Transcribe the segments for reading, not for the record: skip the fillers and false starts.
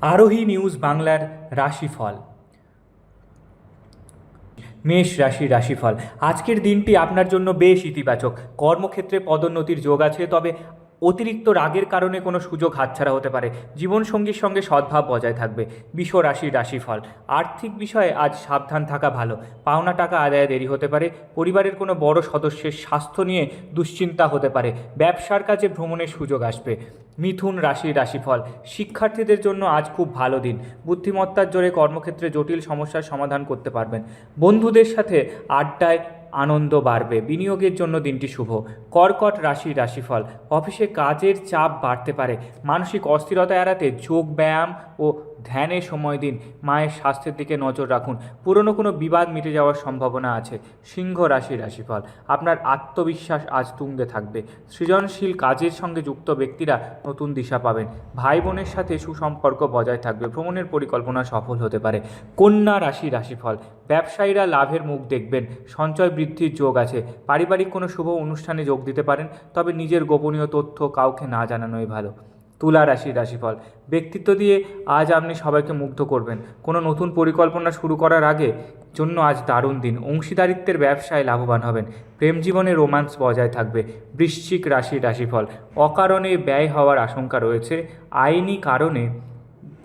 আরোহী নিউজ বাংলার রাশিফল। মেষ রাশির রাশিফল। আজকের দিনটি আপনার জন্য বেশ ইতিবাচক। কর্মক্ষেত্রে পদোন্নতির যোগ আছে, তবে অতিরিক্ত রাগের কারণে কোনো সুযোগ হাতছাড়া হতে পারে। জীবনসঙ্গীর সঙ্গে সদ্ভাব বজায় থাকবে। বৃষ রাশির রাশিফল। আর্থিক বিষয়ে আজ সাবধান থাকা ভালো। পাওনা টাকা আদায়ে দেরি হতে পারে। পরিবারের কোনো বড় সদস্যের স্বাস্থ্য নিয়ে দুশ্চিন্তা হতে পারে। ব্যবসার কাজে ভ্রমণের সুযোগ আসবে। মিথুন রাশির রাশিফল। শিক্ষার্থীদের জন্য আজ খুব ভালো দিন। বুদ্ধিমত্তার জোরে কর্মক্ষেত্রে জটিল সমস্যার সমাধান করতে পারবেন। বন্ধুদের সাথে আড্ডায় আনন্দ বাড়বে। বিনিয়োগের জন্য দিনটি শুভ। কর্কট রাশির রাশিফল। অফিসে কাজের চাপ বাড়তে পারে। মানসিক অস্থিরতা এড়াতে যোগ ব্যায়াম ও ধ্যানে সময় দিন। মায়ের স্বাস্থ্যের দিকে নজর রাখুন। পুরনো কোনো বিবাদ মিটে যাওয়ার সম্ভাবনা আছে। সিংহ রাশির রাশিফল। আপনার আত্মবিশ্বাস আজ তুঙ্গে থাকবে। সৃজনশীল কাজের সঙ্গে যুক্ত ব্যক্তিরা নতুন দিশা পাবেন। ভাই বোনের সাথে সুসম্পর্ক বজায় থাকবে। ভ্রমণের পরিকল্পনা সফল হতে পারে। কন্যা রাশির রাশিফল। ব্যবসায়ীরা লাভের মুখ দেখবেন। সঞ্চয় বৃদ্ধির যোগ আছে। পারিবারিক কোনো শুভ অনুষ্ঠানে যোগ দিতে পারেন, তবে নিজের গোপনীয় তথ্য কাউকে না জানানোই ভালো। তুলা রাশির রাশিফল। ব্যক্তিত্ব দিয়ে আজ আপনি সবাইকে মুগ্ধ করবেন। কোনো নতুন পরিকল্পনা শুরু করার আগে জন্য আজ দারুণ দিন। অংশীদারিত্বের ব্যবসায় লাভবান হবেন। প্রেম জীবনে রোম্যান্স বজায় থাকবে। বৃশ্চিক রাশির রাশিফল। অকারণে ব্যয় হওয়ার আশঙ্কা রয়েছে। আইনি কারণে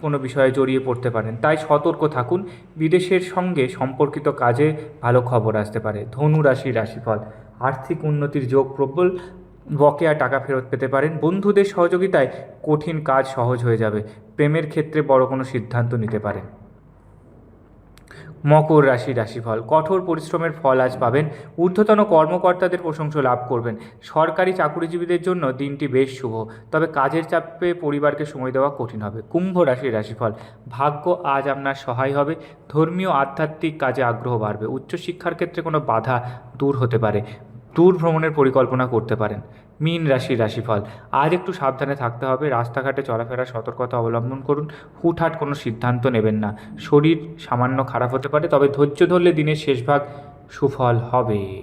কোনো বিষয়ে জড়িয়ে পড়তে পারেন, তাই সতর্ক থাকুন। বিদেশের সঙ্গে সম্পর্কিত কাজে ভালো খবর আসতে পারে। ধনু রাশির রাশিফল। আর্থিক উন্নতির যোগ প্রবল। বকেয়া টাকা ফেরত পেতে পারেন। বন্ধুদের সহযোগিতায় কঠিন কাজ সহজ হয়ে যাবে। প্রেমের ক্ষেত্রে বড় কোনো সিদ্ধান্ত নিতে পারেন। মকর রাশির রাশিফল। কঠোর পরিশ্রমের ফল আজ পাবেন। ঊর্ধ্বতন কর্মকর্তাদের প্রশংসা লাভ করবেন। সরকারি চাকুরিজীবীদের জন্য দিনটি বেশ শুভ, তবে কাজের চাপে পরিবারকে সময় দেওয়া কঠিন হবে। কুম্ভ রাশির রাশিফল। ভাগ্য আজ আপনার সহায় হবে। ধর্মীয় আধ্যাত্মিক কাজে আগ্রহ বাড়বে। উচ্চশিক্ষার ক্ষেত্রে কোনো বাধা দূর হতে পারে। দূর ভ্রমণের পরিকল্পনা করতে পারেন। মীন রাশির রাশিফল। আজ একটু সাবধানে থাকতে হবে। রাস্তাঘাটে চলাফেরার সতর্কতা অবলম্বন করুন। হুটহাট কোনো সিদ্ধান্ত নেবেন না। শরীর সামান্য খারাপ হতে পারে, তবে ধৈর্য ধরলে দিনের শেষভাগ সুফল হবে।